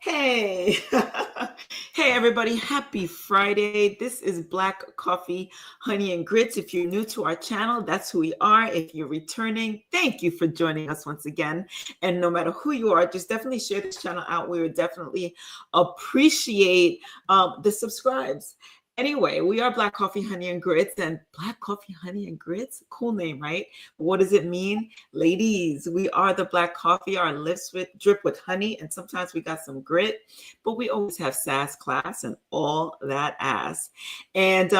Hey, hey everybody, happy Friday. This is Black Coffee, Honey and Grits. If you're new to our channel, that's who we are. If you're returning, thank you for joining us once again. And no matter who you are, just definitely share this channel out. We would definitely appreciate the subscribes. Anyway, we are Black Coffee, Honey and Grits, and Black Coffee, Honey and Grits, cool name, right? What does it mean? Ladies, we are the black coffee. Our lips drip with honey, and sometimes we got some grit, but we always have sass, class, and all that ass. And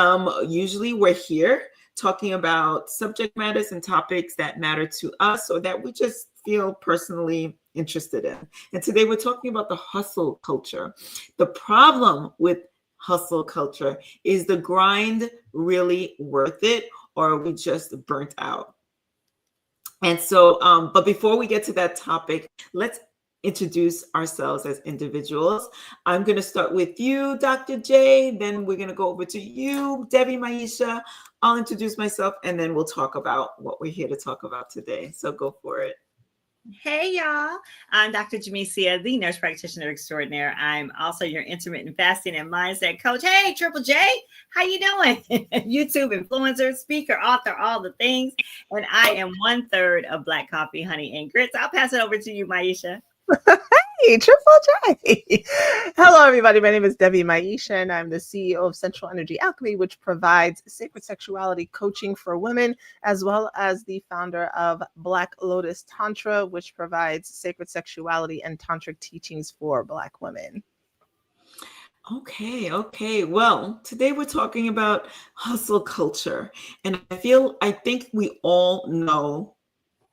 usually we're here talking about subject matters and topics that matter to us or that we just feel personally interested in. And today we're talking about the hustle culture. The problem with hustle culture is the grind really worth it, or are we just burnt out? And so, but before we get to that topic, let's introduce ourselves as individuals. I'm going to start with you, Dr. J. Then we're going to go over to you, Debbie, Maisha. I'll introduce myself, and then we'll talk about what we're here to talk about today. So go for it. Hey, y'all. I'm Dr. Jamesia, the nurse practitioner extraordinaire. I'm also your intermittent fasting and mindset coach. Hey, Triple J, how you doing? YouTube influencer, speaker, author, all the things. And I am 1/3 of Black Coffee, Honey, and Grits. I'll pass it over to you, Maisha. Hey, Triple J. Hello, everybody. My name is Debbie Maisha, and I'm the CEO of Central Energy Alchemy, which provides sacred sexuality coaching for women, as well as the founder of Black Lotus Tantra, which provides sacred sexuality and tantric teachings for Black women. Okay. Well, today we're talking about hustle culture. And I think we all know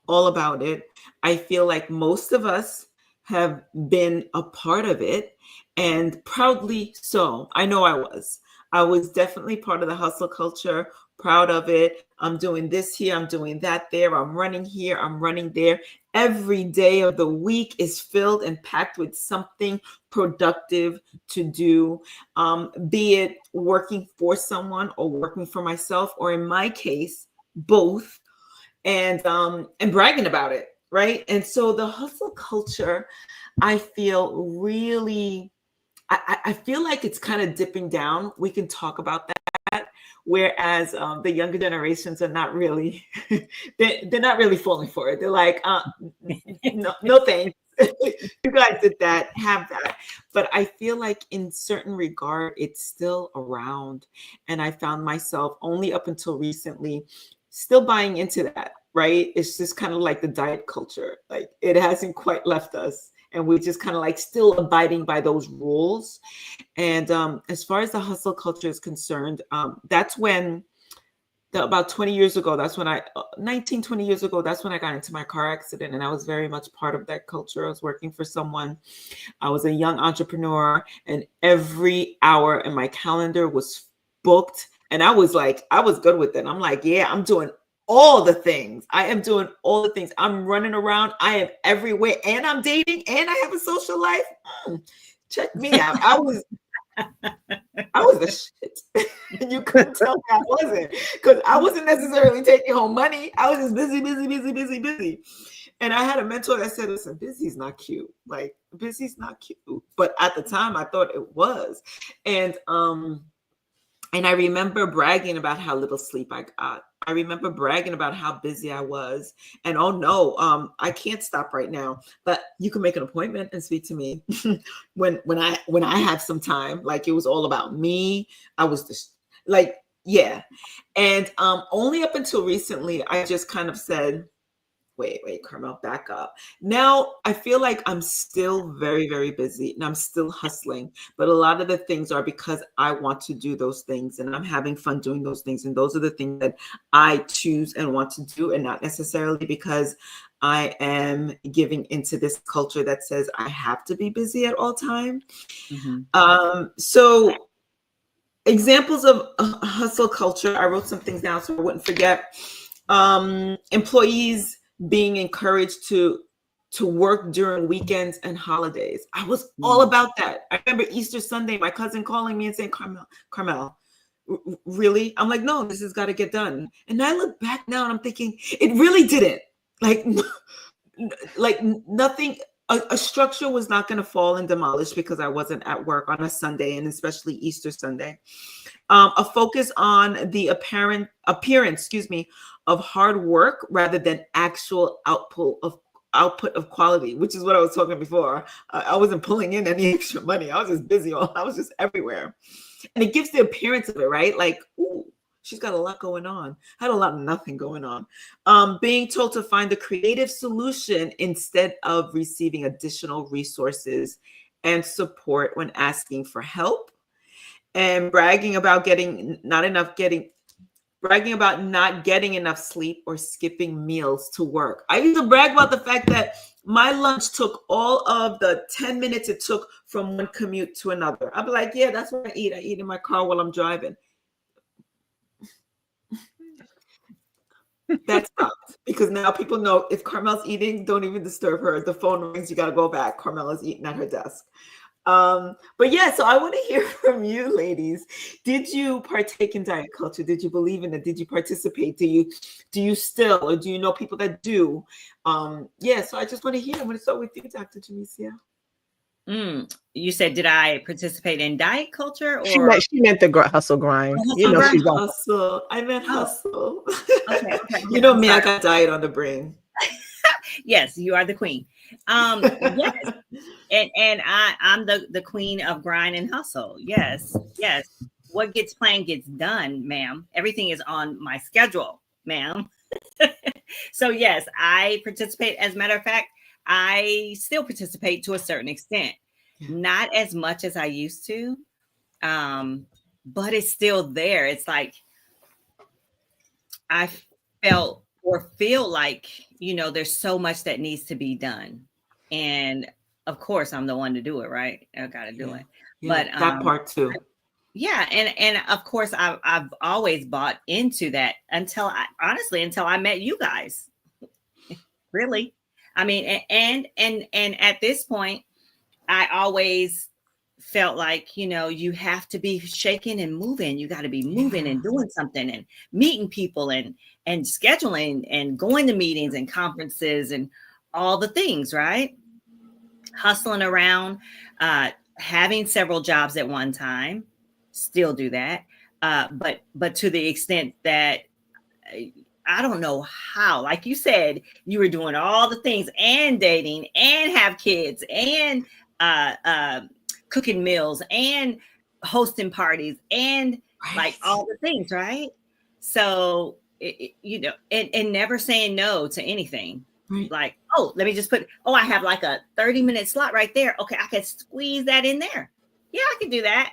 all about it. I feel like most of us have been a part of it, and proudly so. I know I was. I was definitely part of the hustle culture, proud of it. I'm doing this here, I'm doing that there, I'm running here, I'm running there. Every day of the week is filled and packed with something productive to do, be it working for someone or working for myself, or in my case, both, and bragging about it, right? And so the hustle culture, I feel really, I feel like it's kind of dipping down. We can talk about that. Whereas the younger generations are not really, they're not really falling for it. They're like, no thanks. You guys did that, have that. But I feel like in certain regard, it's still around. And I found myself only up until recently still buying into that, right? It's just kind of like the diet culture. Like it hasn't quite left us. And we're just kind of like still abiding by those rules. And as far as the hustle culture is concerned, that's when about 20 years ago, that's when 20 years ago, that's when I got into my car accident. And I was very much part of that culture. I was working for someone. I was a young entrepreneur, and every hour in my calendar was booked. And I was good with it. I'm like, yeah, I'm doing all the things. I am doing all the things. I'm running around. I am everywhere, and I'm dating, and I have a social life. Check me out. I was the shit. You couldn't tell me I wasn't, because I wasn't necessarily taking home money. I was just busy. And I had a mentor that said, listen, busy's not cute. Like, busy's not cute. But at the time I thought it was. And I remember bragging about how little sleep I got. I remember bragging about how busy I was. And oh no, I can't stop right now. But you can make an appointment and speak to me when I have some time. Like it was all about me. I was yeah. And only up until recently, I just kind of said, wait, Carmel, back up. Now I feel like I'm still very, very busy and I'm still hustling, but a lot of the things are because I want to do those things and I'm having fun doing those things. And those are the things that I choose and want to do, and not necessarily because I am giving into this culture that says I have to be busy at all time. So examples of hustle culture, I wrote some things down so I wouldn't forget. Employees being encouraged to work during weekends and holidays. I was all about that. I remember Easter Sunday, my cousin calling me and saying, Carmel, really? I'm like, no, this has got to get done. And I look back now and I'm thinking, it really didn't. Like nothing a structure was not going to fall and demolish because I wasn't at work on a Sunday, and especially Easter Sunday. A focus on the appearance, of hard work rather than actual output of quality, which is what I was talking before. I wasn't pulling in any extra money. I was just busy. I was just everywhere. And it gives the appearance of it, right? Like, ooh, she's got a lot going on. I had a lot of nothing going on. Being told to find the creative solution instead of receiving additional resources and support when asking for help, and bragging about not getting enough sleep or skipping meals to work. I used to brag about the fact that my lunch took all of the 10 minutes it took from one commute to another. I'd be like, yeah, that's what I eat. I eat in my car while I'm driving. That stopped because now people know if Carmel's eating, don't even disturb her. The phone rings, you got to go back. Carmela's eating at her desk. But yeah, so I want to hear from you, ladies. Did you partake in diet culture? Did you believe in it? Did you participate? Do you still, or do you know people that do? Yeah, so I just want to hear. I'm going to start with you, Dr. Jamesia. You said, did I participate in diet culture? Or She meant the hustle grind. You know, she's hustle. I meant hustle. Okay. You know me, I got diet on the brain. Yes, you are the queen. Yes. And I'm the queen of grind and hustle. Yes. What gets planned gets done, ma'am. Everything is on my schedule, ma'am. So yes, I participate. As a matter of fact, I still participate to a certain extent, not as much as I used to, but it's still there. It's like I felt or feel like, there's so much that needs to be done. And of course, I'm the one to do it, right? I got to do it. Yeah, but that part too. Yeah. And of course, I've always bought into that until I met you guys. Really. I mean, and at this point, I always felt like, you have to be shaking and moving. You got to be moving and doing something and meeting people and scheduling and going to meetings and conferences and all the things, right? Hustling around, having several jobs at one time, still do that. But to the extent that I don't know how, like you said, you were doing all the things and dating and have kids and cooking meals and hosting parties and like all the things, right? So, and never saying no to anything. Right. Like, let me just I have like a 30-minute slot right there. Okay, I can squeeze that in there. Yeah, I can do that.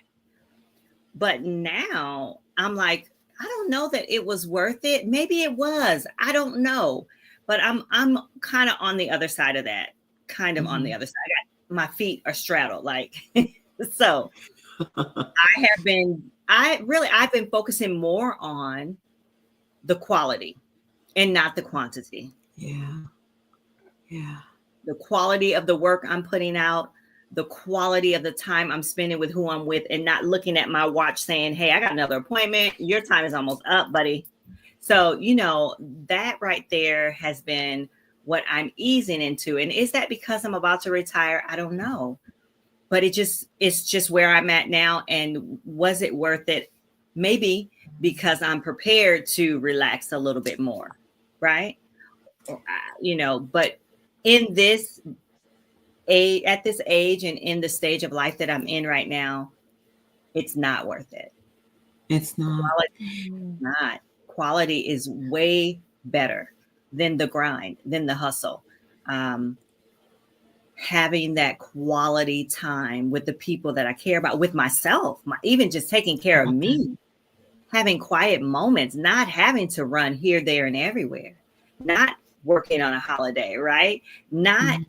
But now I'm like, I don't know that it was worth it. Maybe it was. I don't know. But I'm kind of on the other side of that. On the other side. My feet are straddled. Like, so I've been focusing more on the quality and not the quantity. Yeah. The quality of the work I'm putting out, the quality of the time I'm spending with who I'm with, and not looking at my watch saying, hey, I got another appointment. Your time is almost up, buddy. So, that right there has been what I'm easing into. And is that because I'm about to retire? I don't know. But it's just where I'm at now. And was it worth it? Maybe because I'm prepared to relax a little bit more. Right. But in this at this age and in the stage of life that I'm in right now, it's not worth it. It's not. Quality is way better than the grind, than the hustle. Having that quality time with the people that I care about, with myself, even just taking care of me, having quiet moments, not having to run here, there, and everywhere, not working on a holiday, right? Not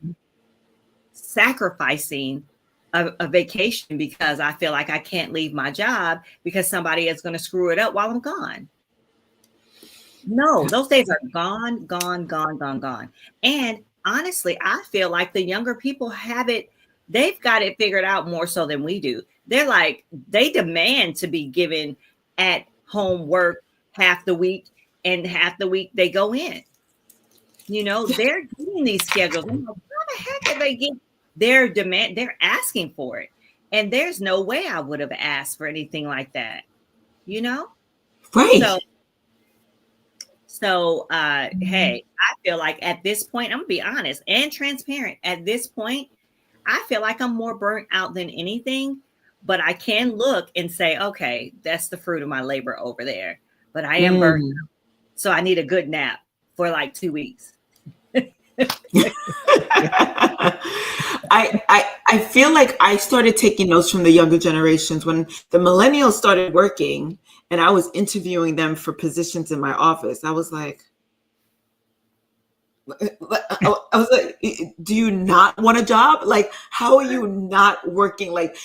sacrificing a vacation because I feel like I can't leave my job because somebody is going to screw it up while I'm gone. No, those days are gone. And honestly, I feel like the younger people they've got it figured out more so than we do. They're like, they demand to be given at home work half the week, and half the week they go in. They're doing these schedules. I'm like, why heck did they get their demand? They're asking for it. And there's no way I would have asked for anything like that, you know? Right. So hey, I feel like at this point, I'm gonna be honest and transparent. At this point, I feel like I'm more burnt out than anything, but I can look and say, okay, that's the fruit of my labor over there. But I am burnt out. So I need a good nap for like 2 weeks. I feel like I started taking notes from the younger generations when the millennials started working and I was interviewing them for positions in my office. I was like, do you not want a job? Like, how are you not working? Like,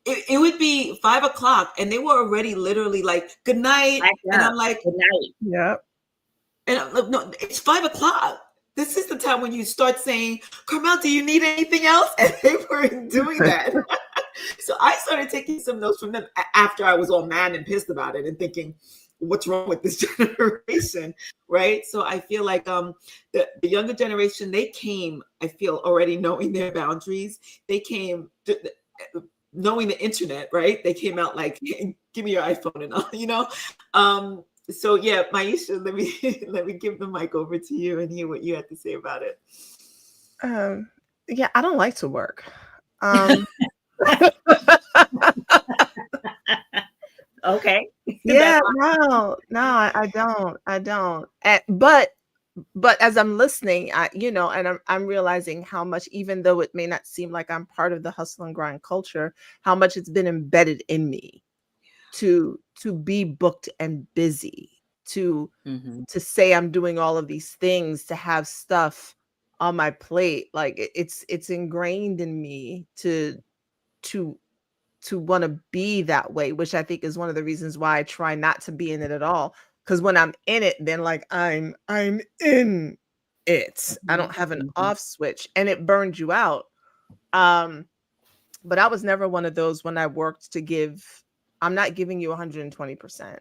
it would be 5 o'clock and they were already literally like, good night. And I'm like, good night. Yeah. And I'm like, no, it's 5 o'clock. This is the time when you start saying, Carmel, do you need anything else? And they weren't doing that. So I started taking some notes from them after I was all mad and pissed about it and thinking, what's wrong with this generation, right? So I feel like the younger generation, they came, I feel, already knowing their boundaries. They came knowing the internet, right? They came out like, give me your iPhone and all, you know? So yeah, Maisha, let me give the mic over to you and hear what you had to say about it. Yeah, I don't like to work. Okay. Yeah, no, I don't. But as I'm listening, and I'm realizing how much, even though it may not seem like I'm part of the hustle and grind culture, how much it's been embedded in me to be booked and busy, to say I'm doing all of these things, to have stuff on my plate. Like it's ingrained in me to want to be that way, which I think is one of the reasons why I try not to be in it at all. Because when I'm in it, then like I'm in it. I don't have an off switch, and it burns you out. But I was never one of those when I worked to give. I'm not giving you 120%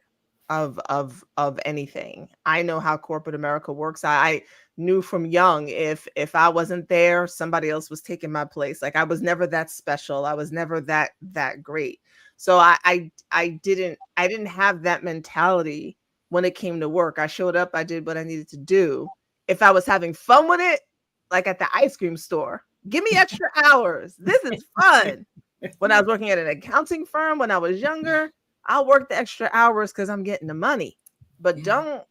of anything. I know how corporate America works. I knew from young if I wasn't there, somebody else was taking my place. Like I was never that special. I was never that great. So I didn't have that mentality when it came to work. I showed up, I did what I needed to do. If I was having fun with it, like at the ice cream store, give me extra hours. This is fun. When I was working at an accounting firm when I was younger, I'll work the extra hours because I'm getting the money. But don't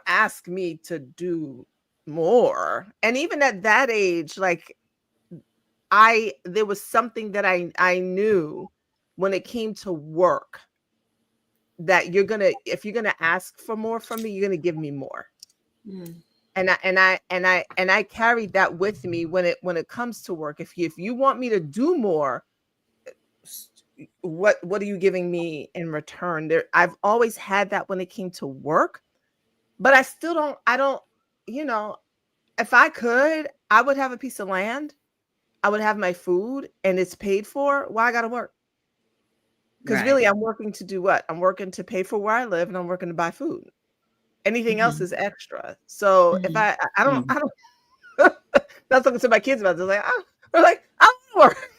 ask me to do more. And even at that age, like there was something that I knew when it came to work, that if you're gonna ask for more from me, you're gonna give me more. And I carried that with me when it comes to work. If you want me to do more, what are you giving me in return? I've always had that when it came to work, but I don't, if I could, I would have a piece of land, I would have my food, and it's paid for. Why I gotta work? Because really, I'm working to do what? I'm working to pay for where I live, and I'm working to buy food. Anything else is extra. So if I don't that's talking to my kids about this, they're like, I don't work.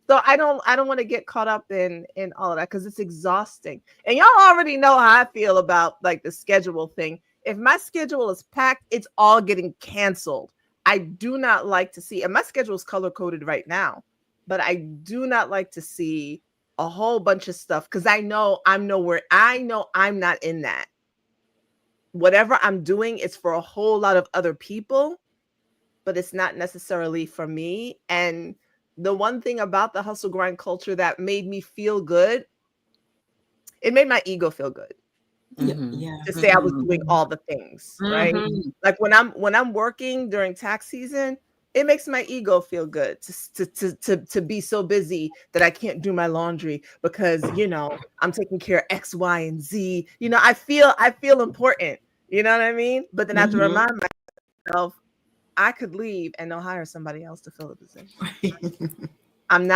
So I don't want to get caught up in all of that, because it's exhausting. And y'all already know how I feel about like the schedule thing. If my schedule is packed, it's all getting canceled. I do not like to see, and my schedule is color coded right now, but I do not like to see a whole bunch of stuff, because I know I'm not in that. Whatever I'm doing is for a whole lot of other people, but it's not necessarily for me. And the one thing about the hustle grind culture that made me feel good, it made my ego feel good. To say I was doing all the things, right? Like when I'm working during tax season, it makes my ego feel good to be so busy that I can't do my laundry because I'm taking care of X, Y, and Z. I feel important. You know what I mean? But then I have to remind myself, I could leave and they'll hire somebody else to fill the position. I'm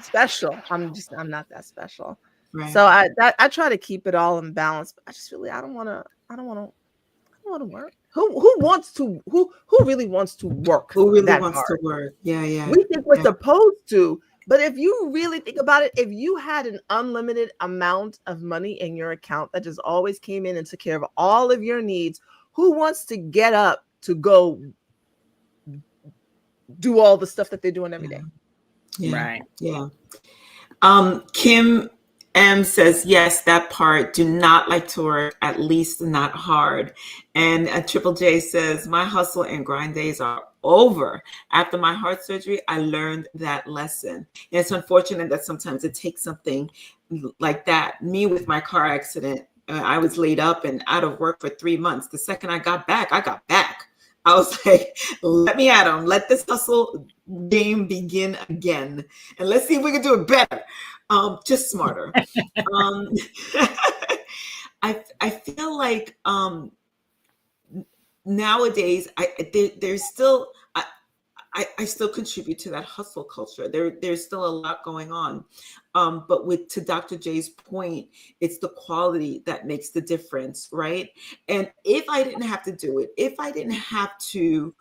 special. I'm not that special. Right. So I try to keep it all in balance, but I just really I don't want to work. Who wants to who really wants to work Who really that wants hard? to work? Yeah, yeah. We think we're yeah. supposed to, but if you really think about it, if you had an unlimited amount of money in your account that just always came in and took care of all of your needs, who wants to get up to go do all the stuff that they're doing every day? Yeah. Right. Yeah. Kim M says, yes, that part. Do not like to work, at least not hard. And Triple J says, my hustle and grind days are over. After my heart surgery, I learned that lesson. And it's unfortunate that sometimes it takes something like that. Me with my car accident, I was laid up and out of work for 3 months. The second I got back, I was like, let me at them. Let this hustle game begin again. And let's see if we can do it better. Just smarter. I feel like nowadays there's still I still contribute to that hustle culture. There's still a lot going on. But to Dr. J's point, it's the quality that makes the difference, right? And if I didn't have to do it, if I didn't have to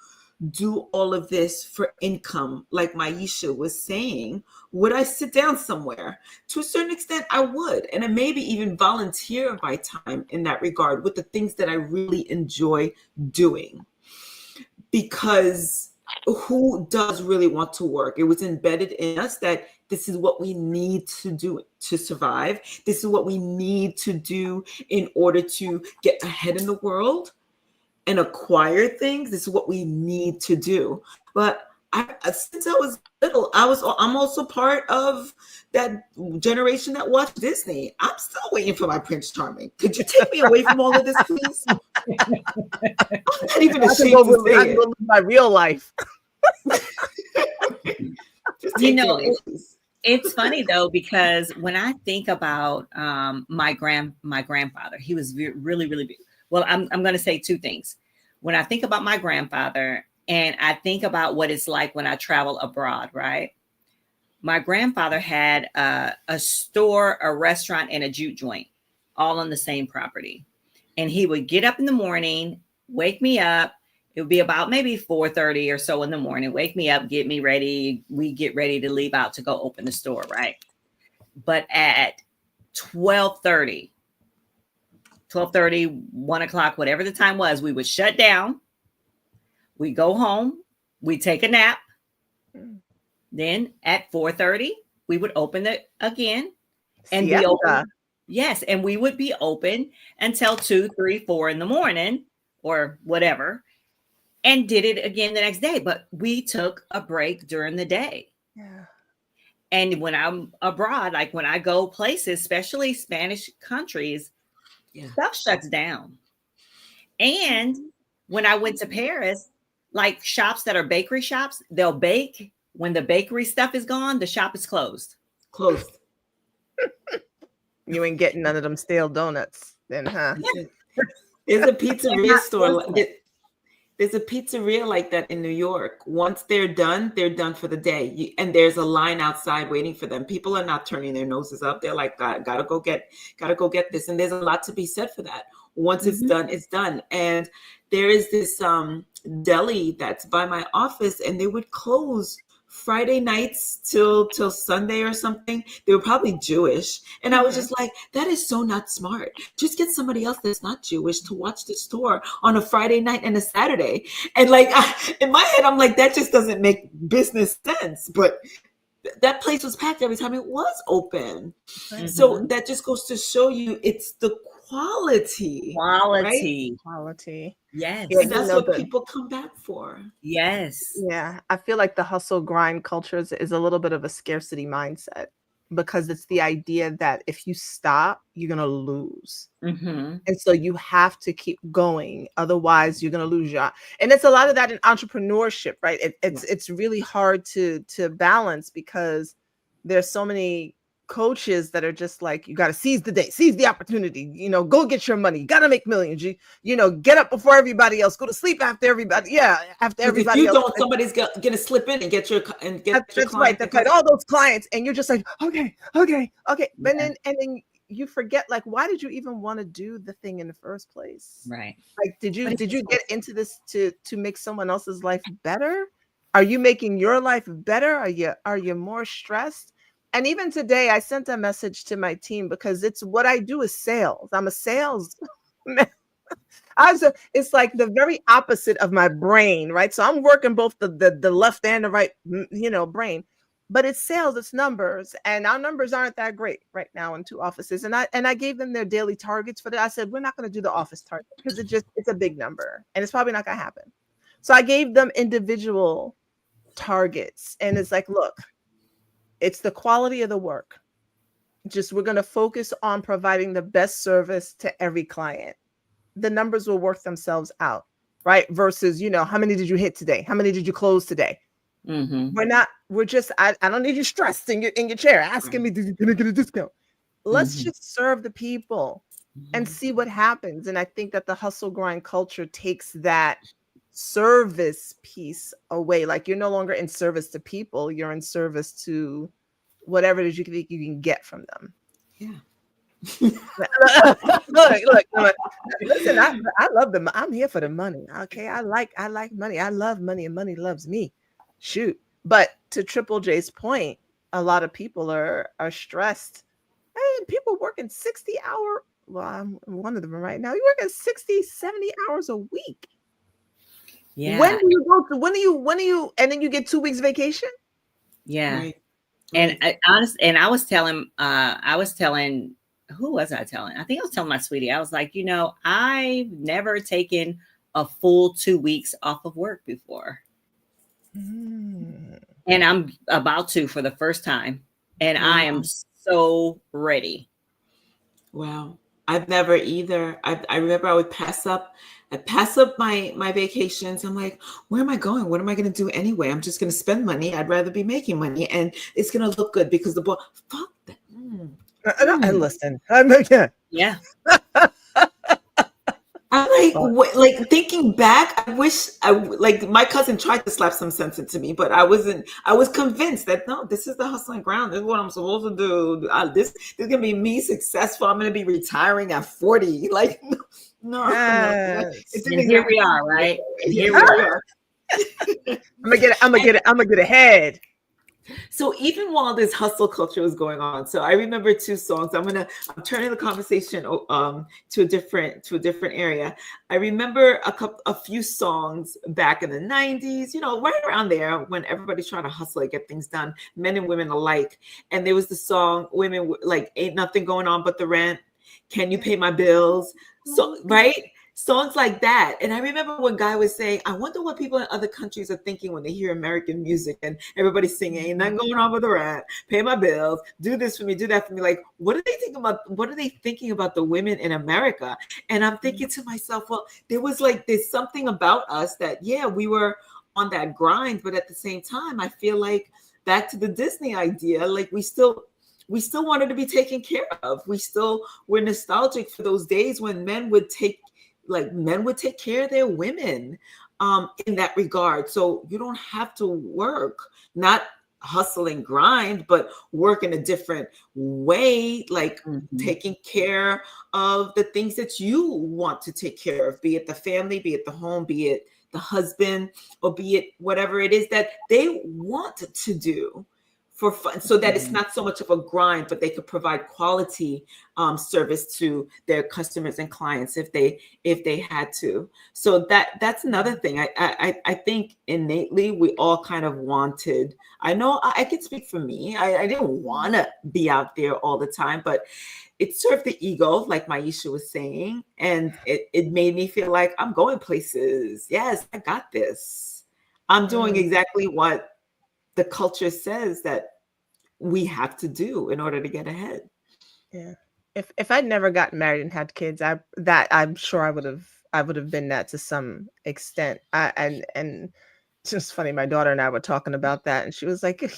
do all of this for income, like Maisha was saying, would I sit down somewhere? To a certain extent, I would. And I maybe even volunteer my time in that regard with the things that I really enjoy doing. Because who does really want to work? It was embedded in us that this is what we need to do to survive. This is what we need to do in order to get ahead in the world and acquire things. This is what we need to do. But since I was little, I'm also part of that generation that watched Disney. I'm still waiting for my Prince Charming. Could you take me away from all of this, please? I'm not even ashamed to say I can go live my real life. It's funny though, because when I think about my grandfather, he was really, really big. Well, I'm going to say two things. When I think about my grandfather and I think about what it's like when I travel abroad, right? My grandfather had a store, a restaurant, and a jute joint all on the same property. And he would get up in the morning, wake me up. It would be about maybe 4:30 or so in the morning. Wake me up, get me ready. We get ready to leave out to go open the store, right? But at 12:30, 1 o'clock, whatever the time was, we would shut down. We go home. We take a nap. Then at 4:30, we would open it again. And be open. Yes, and we would be open until 2, 3, 4 in the morning or whatever, and did it again the next day. But we took a break during the day. Yeah. And when I'm abroad, like when I go places, especially Spanish countries, stuff shuts down. And when I went to Paris, like shops that are bakery shops, they'll bake. When the bakery stuff is gone, the shop is closed. Closed. You ain't getting none of them stale donuts then, huh? There's a pizzeria store. There's a pizzeria like that in New York. Once they're done for the day. And there's a line outside waiting for them. People are not turning their noses up. They're like, gotta go get this. And there's a lot to be said for that. Once it's done, it's done. And there is this deli that's by my office, and they would close Friday nights till Sunday or something. They were probably Jewish. And I was just like, that is so not smart. Just get somebody else that's not Jewish to watch the store on a Friday night and a Saturday. And like, in my head, I'm like, that just doesn't make business sense. But that place was packed every time it was open. Mm-hmm. So that just goes to show you it's the quality. Yes. And that's what people come back for. Yes. Yeah. I feel like the hustle grind culture is a little bit of a scarcity mindset, because it's the idea that if you stop, you're going to lose. Mm-hmm. And so you have to keep going. Otherwise, you're going to lose and it's a lot of that in entrepreneurship, right? It's really hard to balance, because there's so many coaches that are just like, you got to seize the day, seize the opportunity, go get your money, you got to make millions, get up before everybody else, go to sleep after everybody. After everybody if you else. Don't, somebody's gonna slip in and get your that's right. That's right. All those clients, and you're just like, okay. And then you forget, like, why did you even want to do the thing in the first place? Right. Like, did you But it's get into this to make someone else's life better? Are you making your life better? Are you more stressed? And even today, I sent a message to my team because it's what I do is sales. I'm a sales. It's like the very opposite of my brain, right? So I'm working both the left and the right, brain. But it's sales, it's numbers, and our numbers aren't that great right now in 2 offices. And I gave them their daily targets for that. I said, we're not going to do the office target because it's a big number and it's probably not going to happen. So I gave them individual targets, and it's like, look, it's the quality of the work. Just we're going to focus on providing the best service to every client. The numbers will work themselves out, right? Versus, how many did you hit today? How many did you close today? Mm-hmm. I don't need you stressed in your chair asking me, can I get a discount? Let's just serve the people and see what happens. And I think that the hustle grind culture takes that service piece away. Like, you're no longer in service to people, you're in service to whatever it is you think you can get from them. Yeah. look, listen, I love them. I'm here for the money. Okay. I like money. I love money, and money loves me. Shoot. But to Triple J's point, a lot of people are stressed. Hey, people working 60-hour. Well, I'm one of them right now. You're working 60, 70 hours a week. Yeah. When do you and then you get 2 weeks vacation? Yeah. Right. And I was telling, who was I telling? I think I was telling my sweetie. I was like, I've never taken a full 2 weeks off of work before. And I'm about to for the first time. And I am so ready. Wow. I've never either. I remember I would pass up my vacations. I'm like, where am I going? What am I going to do anyway? I'm just going to spend money. I'd rather be making money, and it's going to look good because the boy, fuck that. And listen, yeah. I'm like thinking back, I wish like my cousin tried to slap some sense into me, but I was convinced that no, this is the hustling ground. This is what I'm supposed to do. This is going to be me successable. I'm going to be retiring at 40. Like, no. Yes. And here we are, right? And here we are. I'm gonna get ahead. So even while this hustle culture was going on, so I remember 2 songs. I'm turning the conversation to a different area. I remember a few songs back in the 90s, right around there when everybody's trying to hustle and get things done, men and women alike. And there was the song, women like, ain't nothing going on but the rent. Can you pay my bills? So, right? Songs like that. And I remember when Guy was saying, I wonder what people in other countries are thinking when they hear American music and everybody's singing, ain't nothing going on with the rent, pay my bills, do this for me, do that for me. Like, what are they thinking about the women in America? And I'm thinking to myself, well, there's something about us that, yeah, we were on that grind, but at the same time, I feel like back to the Disney idea, like we still wanted to be taken care of. We're nostalgic for those days when men would take care of their women in that regard. So you don't have to work, not hustle and grind, but work in a different way, like taking care of the things that you want to take care of, be it the family, be it the home, be it the husband, or be it whatever it is that they want to do for fun, so that it's not so much of a grind, but they could provide quality service to their customers and clients if they had to. So that's another thing. I think innately we all kind of wanted. I know I could speak for me. I didn't want to be out there all the time, but it served the ego, like Maisha was saying, and it made me feel like I'm going places. Yes, I got this. I'm doing exactly what the culture says that we have to do in order to get ahead. Yeah. If I'd never gotten married and had kids, I'm sure I would have been that to some extent. And it's just funny. My daughter and I were talking about that, and she was like, "Yeah,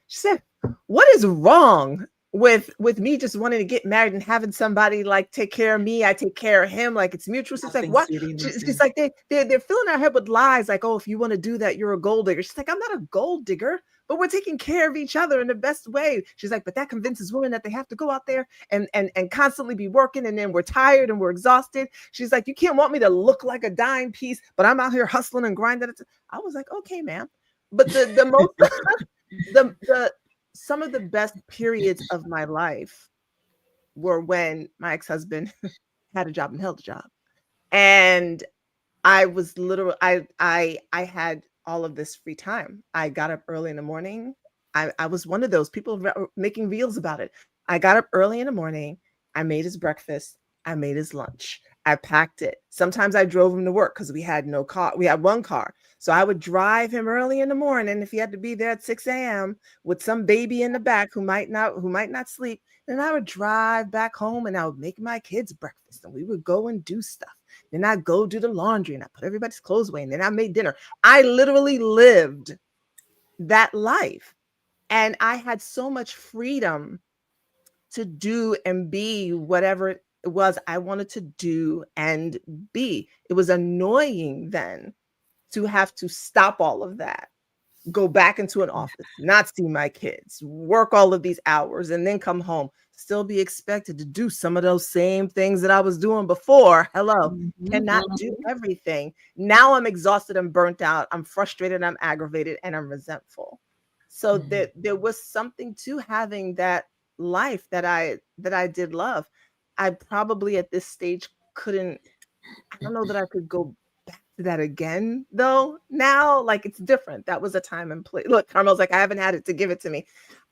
she said, what is wrong with me just wanting to get married and having somebody like take care of me, I take care of him, like it's mutual. She's like, Nothing, what? sweetie, She's nothing. like, they're filling our head with lies, like, oh, if you want to do that, you're a gold digger. She's like, I'm not a gold digger, but we're taking care of each other in the best way. She's like, but that convinces women that they have to go out there and constantly be working, and then we're tired and we're exhausted. She's like, you can't want me to look like a dime piece, but I'm out here hustling and grinding. I was like, okay, ma'am. But the most the some of the best periods of my life were when my ex-husband had a job and held a job. And I was literally I had all of this free time. I got up early in the morning. I was one of those people making reels about it. I got up early in the morning. I made his breakfast. I made his lunch. I packed it. Sometimes I drove him to work because we had no car. We had one car. So I would drive him early in the morning if he had to be there at 6 a.m. with some baby in the back who might not sleep. Then I would drive back home and I would make my kids breakfast and we would go and do stuff. Then I'd go do the laundry and I put everybody's clothes away and then I made dinner. I literally lived that life. And I had so much freedom to do and be whatever it was I wanted to do and be. It was annoying then to have to stop all of that, go back into an office, not see my kids, work all of these hours, and then come home, still be expected to do some of those same things that I was doing before. Hello, cannot do everything. Now I'm exhausted and burnt out. I'm frustrated, I'm aggravated, and I'm resentful. So there was something to having that life that I did love. I probably at this stage couldn't, I don't know that I could go back to that again though. Now, like it's different. That was a time and place. Look, Carmel's like, I haven't had it to give it to me.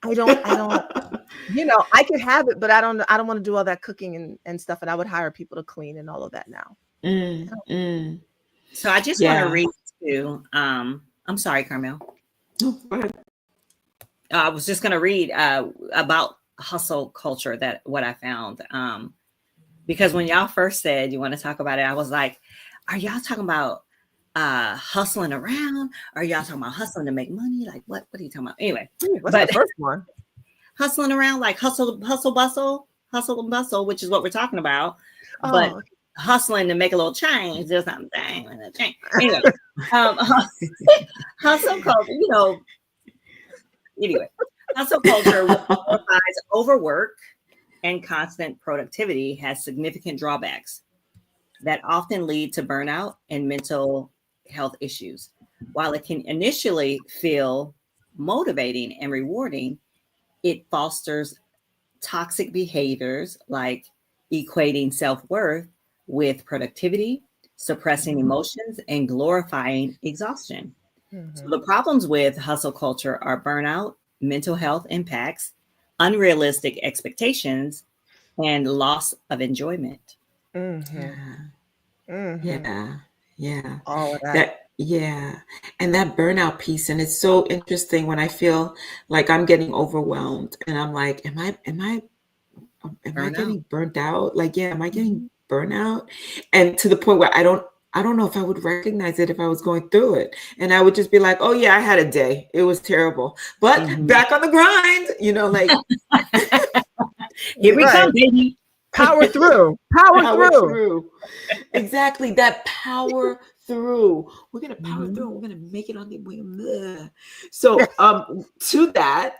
I don't, I could have it, but I don't want to do all that cooking and stuff. And I would hire people to clean and all of that now. So I just want to read to, I'm sorry, Carmel. No, go ahead. I was just going to read about hustle culture, that what I found. Because when y'all first said you want to talk about it, I was like, are y'all talking about hustling around? Or are y'all talking about hustling to make money? Like what are you talking about? Anyway, what's the first one? Hustling around, like hustle and bustle, which is what we're talking about. Oh. But hustling to make a little change, there's something. Anyway, hustle culture, Anyway, hustle culture glorifies overwork and constant productivity has significant drawbacks that often lead to burnout and mental health issues. While it can initially feel motivating and rewarding, it fosters toxic behaviors like equating self-worth with productivity, suppressing emotions, and glorifying exhaustion. So the problems with hustle culture are burnout, mental health impacts, unrealistic expectations, and loss of enjoyment. Yeah. All of that. And that burnout piece. And it's so interesting when I feel like I'm getting overwhelmed and I'm like, am I getting burnt out? Like, am I getting burnout? And to the point where I don't know if I would recognize it if I was going through it. And I would just be like, oh yeah, I had a day. It was terrible, but back on the grind, like here we come, baby. Power through. Power through. Exactly. That power through. We're going to power through. We're going to make it on the way. So to that,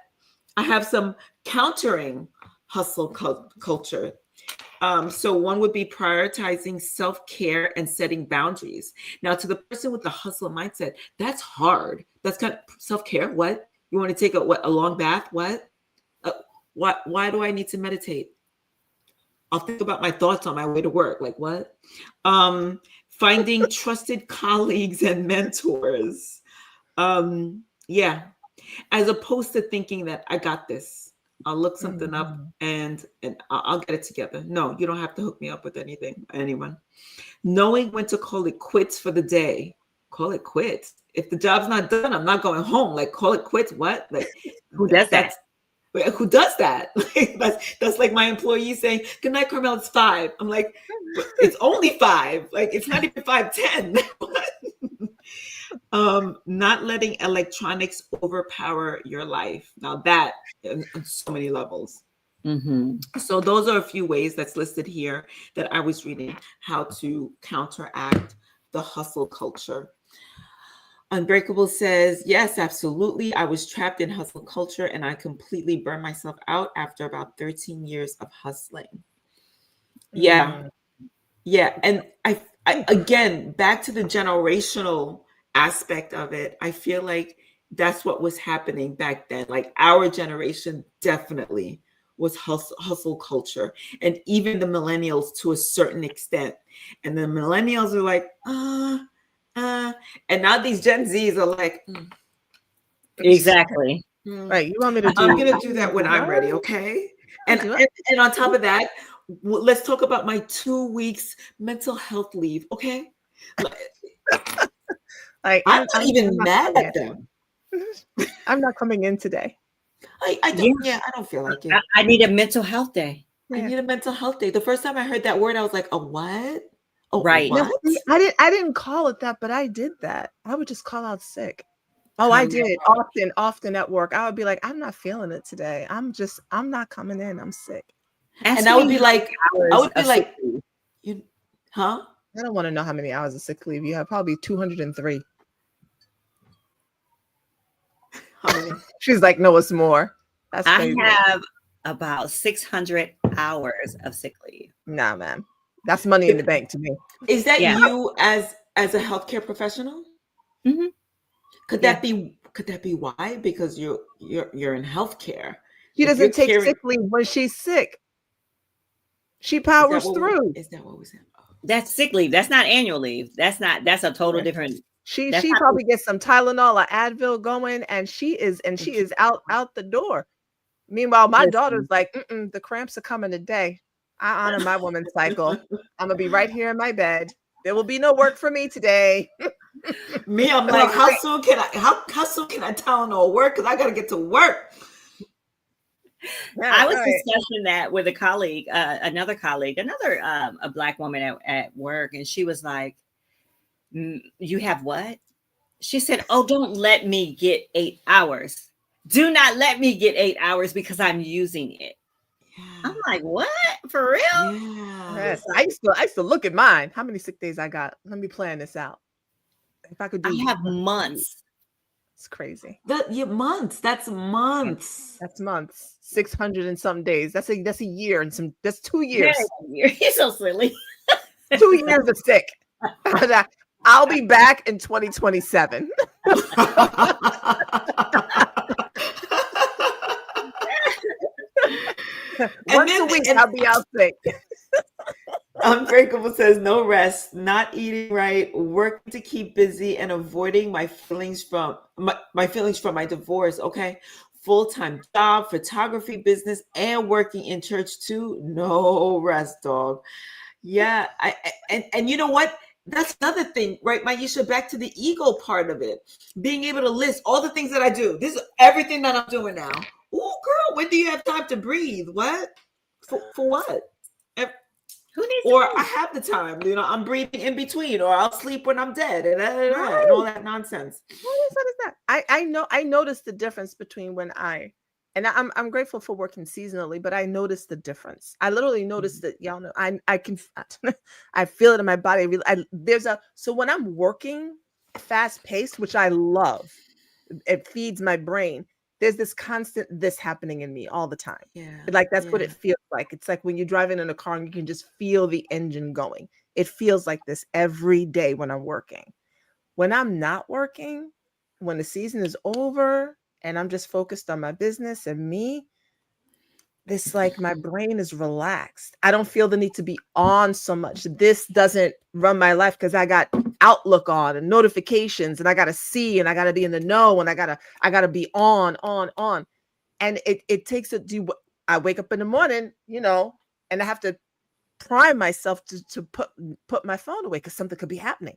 I have some countering hustle culture. So one would be prioritizing self-care and setting boundaries. Now, to the person with the hustle mindset, that's hard. That's kind of self-care. What? You want to take a long bath? What? Why do I need to meditate? I'll think about my thoughts on my way to work. Like what? Finding trusted colleagues and mentors. As opposed to thinking that I got this. I'll look something up and I'll get it together. No, you don't have to hook me up with anyone. Knowing when to call it quits for the day. Call it quits. If the job's not done, I'm not going home. Like call it quits. What? Like who does that? Who does that? That's like my employee saying, "Good night, Carmel. It's 5." I'm like, it's only 5. Like it's not even 5:10. Not letting electronics overpower your life. Now that on so many levels. Mm-hmm. So those are a few ways that's listed here that I was reading how to counteract the hustle culture. Unbreakable says, yes, absolutely. I was trapped in hustle culture and I completely burned myself out after about 13 years of hustling. Yeah. Mm. Yeah. And I again, back to the generational aspect of it, I feel like that's what was happening back then. Like our generation definitely was hustle culture, and even the millennials to a certain extent. And the millennials are like, and now these Gen Zs are like, Exactly. Right. You want me to do? I'm gonna do that when I'm ready, okay? And Do it. and on top of that, let's talk about my 2 weeks mental health leave, okay? Like, I'm not even not mad coming at them. in. I'm not coming in today. I don't. Yeah, I don't feel like it. I need a mental health day. I Yeah. need a mental health day. The first time I heard that word, I was like, a what? Oh, Right. No, what? see, I didn't call it that, but I did that. I would just call out sick. Oh, I Come did often at work. I would be like, I'm not feeling it today. I'm not coming in. I'm sick. And I would be like, leave. you, huh? I don't want to know how many hours of sick leave you have. Probably 203. How many? She's like, no, it's more. That's I crazy. have about 600 hours of sick leave. Nah, man. That's money in the bank to me. Is that Yeah. you as a healthcare professional? Mhm. Could that be why? Because you're in healthcare. She If doesn't you're take carrying- sick leave when she's sick. She Is that powers what through. Is that what we said? Oh. That's sick leave. That's not annual leave. That's a total different. She That's not- probably gets some Tylenol or Advil going, and she is out the door. Meanwhile, my Listen. daughter's like, the cramps are coming today. I honor my woman's cycle. I'm gonna be right here in my bed. There will be no work for me today. Me, I'm like, how soon can I Tylenol work? Because I gotta get to work. I was discussing that with a colleague, another a Black woman at work, and she was like, "You have what?" She said, "Oh, don't let me get 8 hours. Do not let me get 8 hours because I'm using it." Yeah. I'm like, "What? For real?" Yeah. Yes. I used to look at mine. How many sick days I got? Let me plan this out. If I could do, I have months. It's crazy. Months. That's months. That's months. 600 and some days. That's a year and some. That's 2 years. You're so silly. 2 years of sick. I'll be back in 2027. Once a week, I'll be out sick. Unbreakable says no rest, not eating right, working to keep busy, and avoiding my feelings from my divorce. Okay, full-time job, photography business, and working in church too. No rest, dog. Yeah, and you know what? That's another thing, right, Maisha? Back to the ego part of it, being able to list all the things that I do. This is everything that I'm doing now. Oh, girl, when do you have time to breathe? What? For what? Who needs Or to I have the time, I'm breathing in between, or I'll sleep when I'm dead, and all that nonsense. What is that? I noticed the difference between when I'm grateful for working seasonally, but I noticed the difference. I literally noticed that, y'all know, I can I feel it in my body. So when I'm working fast paced, which I love, it feeds my brain. There's this constant happening in me all the time. Yeah, like that's what it feels like. It's like when you're driving in a car and you can just feel the engine going. It feels like this every day when I'm working. When I'm not working, when the season is over and I'm just focused on my business and me, this like my brain is relaxed. I don't feel the need to be on so much. This doesn't run my life because I got Outlook on and notifications and I gotta see and I gotta be in the know and I gotta be on. And it takes I wake up in the morning, and I have to prime myself to put my phone away because something could be happening.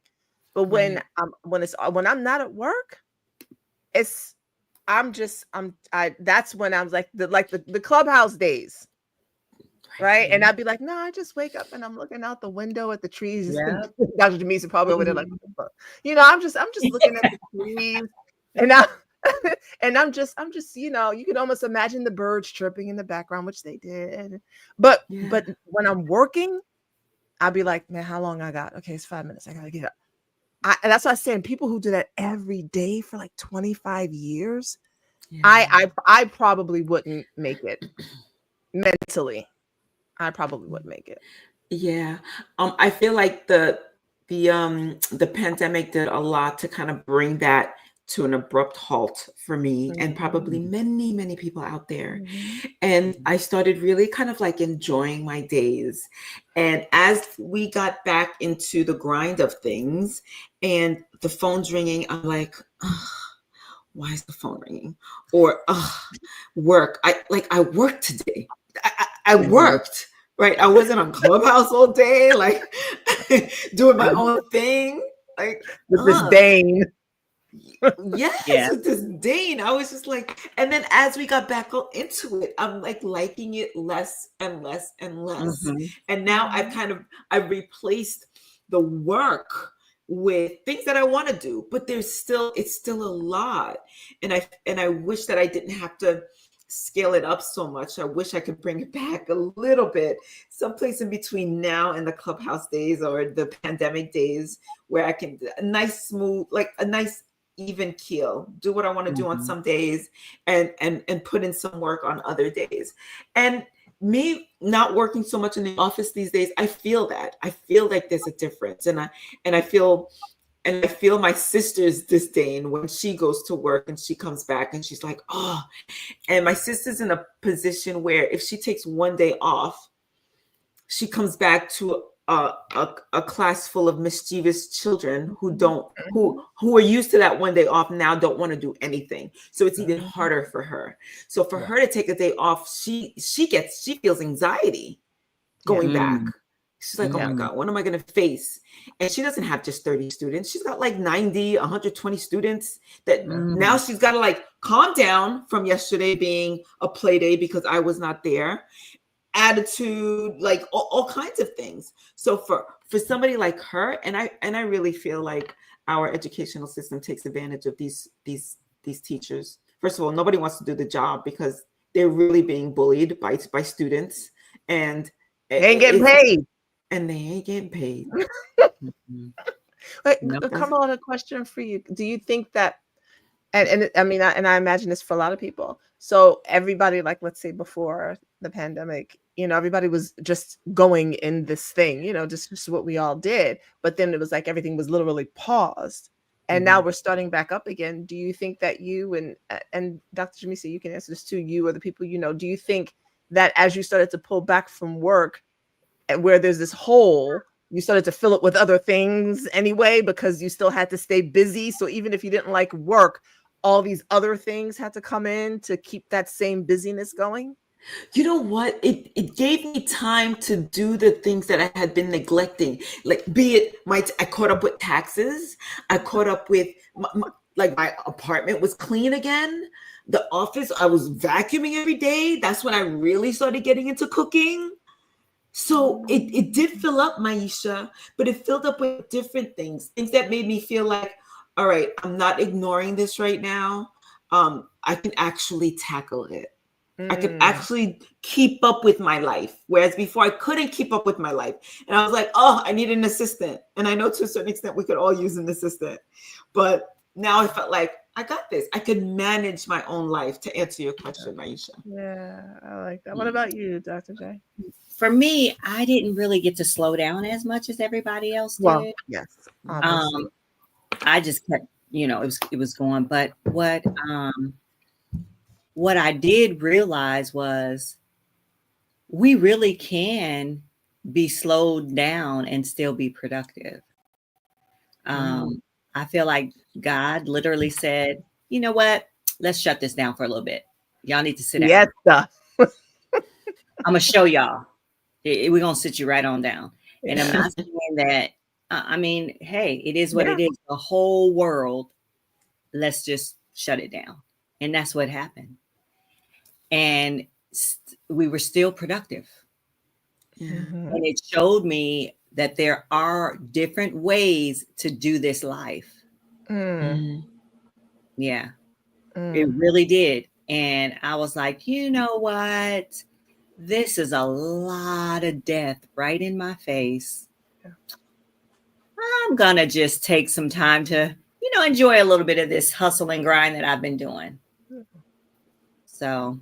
But when I'm not at work, that's when I'm like the clubhouse days. Right. And I'd be like, no, I just wake up and I'm looking out the window at the trees. Yeah. Dr. Jamisa probably over there like, I'm just looking at the trees. And And I'm just, you could almost imagine the birds chirping in the background, which they did. But Yeah. when I'm working, I'll be like, man, how long I got? Okay, it's 5 minutes. I gotta get up. And that's what I'm saying. People who do that every day for like 25 years, Yeah. I probably wouldn't make it mentally. I probably wouldn't make it. Yeah. I feel like the pandemic did a lot to kind of bring that to an abrupt halt for me and probably many, many people out there. And I started really kind of like enjoying my days. And as we got back into the grind of things and the phone's ringing, I'm like, "Ugh, why is the phone ringing?" Or work. I worked today. I worked, right? I wasn't on Clubhouse all day, like doing my own thing. Like, With disdain. yes, Yeah. with disdain. I was just like, and then as we got back into it, I'm like liking it less and less and less. Mhm. And now I've replaced the work with things that I want to do, but it's still a lot. And I wish that I didn't have to scale it up so much. I wish I could bring it back a little bit, someplace in between now and the Clubhouse days or the pandemic days, where I can a nice smooth, like a nice even keel, do what I want to do on some days and put in some work on other days. And me not working so much in the office these days, I feel like there's a difference. And I feel my sister's disdain when she goes to work and she comes back and she's like, oh, and my sister's in a position where if she takes one day off, she comes back to a class full of mischievous children who are used to that one day off now don't want to do anything. So it's even harder for her. So for her to take a day off, she feels anxiety going back. She's like, oh my God, what am I going to face? And she doesn't have just 30 students. She's got like 90, 120 students that now she's got to like calm down from yesterday being a play day because I was not there. Attitude, like all kinds of things. So for somebody like her, and I really feel like our educational system takes advantage of these teachers. First of all, nobody wants to do the job because they're really being bullied by students, and they ain't getting paid. And they ain't getting paid. Carmel, a question for you. Do you think that, and I mean, and I imagine this for a lot of people. So everybody, like, let's say before the pandemic, everybody was just going in this thing, just what we all did. But then it was like everything was literally paused. And now we're starting back up again. Do you think that you and Dr. Jamisa, you can answer this too, you or the people do you think that as you started to pull back from work, and where there's this hole, you started to fill it with other things anyway, because you still had to stay busy. So even if you didn't like work, all these other things had to come in to keep that same busyness going? You know what? It gave me time to do the things that I had been neglecting. Like, be it I caught up with taxes. I caught up with my apartment was clean again. The office, I was vacuuming every day. That's when I really started getting into cooking. So it did fill up, Maisha, but it filled up with different things that made me feel like, all right, I'm not ignoring this right now. I can actually tackle it. I could actually keep up with my life. Whereas before I couldn't keep up with my life. And I was like, oh, I need an assistant. And I know to a certain extent we could all use an assistant. But now I felt like I got this. I could manage my own life, to answer your question, Maisha. Yeah, I like that. What about you, Dr. J? For me, I didn't really get to slow down as much as everybody else did. Well, yes. Obviously. I just kept, it was going. But what I did realize was we really can be slowed down and still be productive. I feel like God literally said, you know what? Let's shut this down for a little bit. Y'all need to sit down. Yes, I'm going to show y'all. We're going to sit you right on down. And I'm not saying that, I mean, hey, it is what it is. The whole world, let's just shut it down. And that's what happened. And we were still productive. And it showed me that there are different ways to do this life. Yeah. It really did. And I was like, you know what? This is a lot of death right in my face. Yeah. I'm going to just take some time to, enjoy a little bit of this hustle and grind that I've been doing. So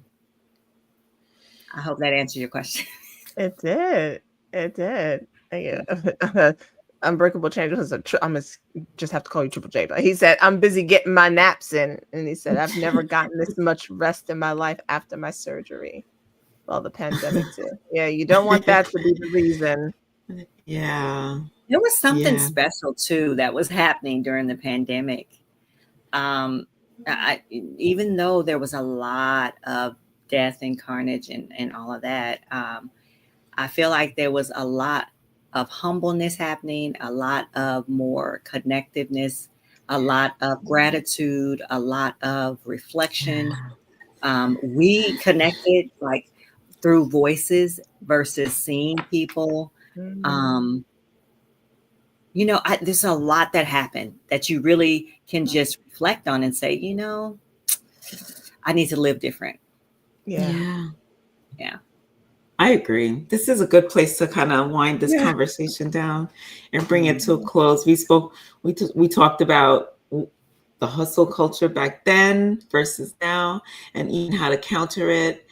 I hope that answers your question. It did. It did. Yeah. Unbreakable Change was I'm gonna just have to call you Triple J, but he said, I'm busy getting my naps in. And he said, I've never gotten this much rest in my life after my surgery. Well, the pandemic too. Yeah, you don't want that to be the reason. Yeah. There was something special too that was happening during the pandemic. Even though there was a lot of death and carnage and all of that, I feel like there was a lot of humbleness happening, a lot of more connectiveness, a lot of gratitude, a lot of reflection. We connected like through voices versus seeing people. There's a lot that happened that you really can just reflect on and say, I need to live different. Yeah. I agree. This is a good place to kind of wind this conversation down and bring it to a close. We talked about the hustle culture back then versus now, and even how to counter it,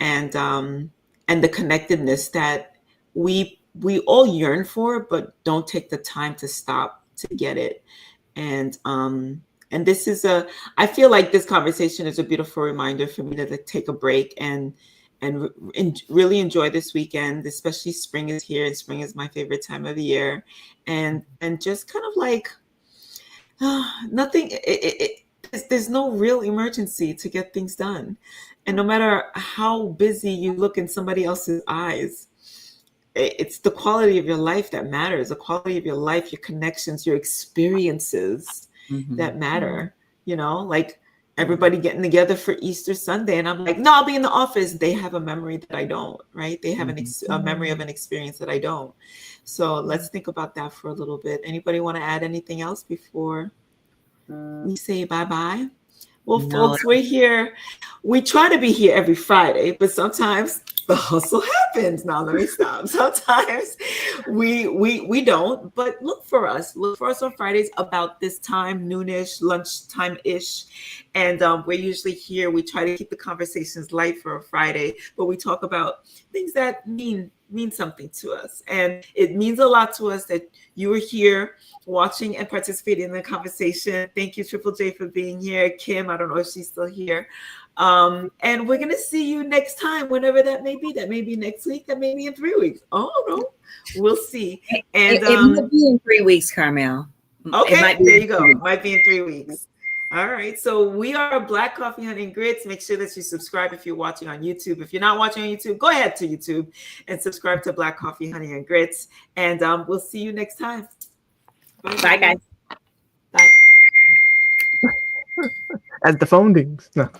and the connectedness that we all yearn for, but don't take the time to stop to get it. And this is I feel like this conversation is a beautiful reminder for me to take a break and really enjoy this weekend, especially spring is here, and spring is my favorite time of the year, and just kind of like nothing. There's no real emergency to get things done, and no matter how busy you look in somebody else's eyes, it's the quality of your life that matters. The quality of your life, your connections, your experiences that matter. Like everybody getting together for Easter Sunday, and I'm like, no, I'll be in the office. They have a memory that I don't, right? They have a memory of an experience that I don't. So let's think about that for a little bit. Anybody want to add anything else before we say bye-bye? Well, folks, we're here. We try to be here every Friday, but sometimes the hustle happens. Now let me stop. Sometimes we don't, but look for us. Look for us on Fridays about this time, noonish, lunchtime-ish. And we're usually here. We try to keep the conversations light for a Friday, but we talk about things that mean something to us. And it means a lot to us that you are here watching and participating in the conversation. Thank you, Triple J, for being here. Kim, I don't know if she's still here. And we're going to see you next time, whenever that may be. That may be next week. That may be in 3 weeks. Oh, no. We'll see. And it might be in 3 weeks, Carmel. Okay, there you go. It might be in 3 weeks. All right. So we are Black Coffee, Honey, and Grits. Make sure that you subscribe if you're watching on YouTube. If you're not watching on YouTube, go ahead to YouTube and subscribe to Black Coffee, Honey, and Grits. And we'll see you next time. Bye, guys. Bye. As the phone dings. No.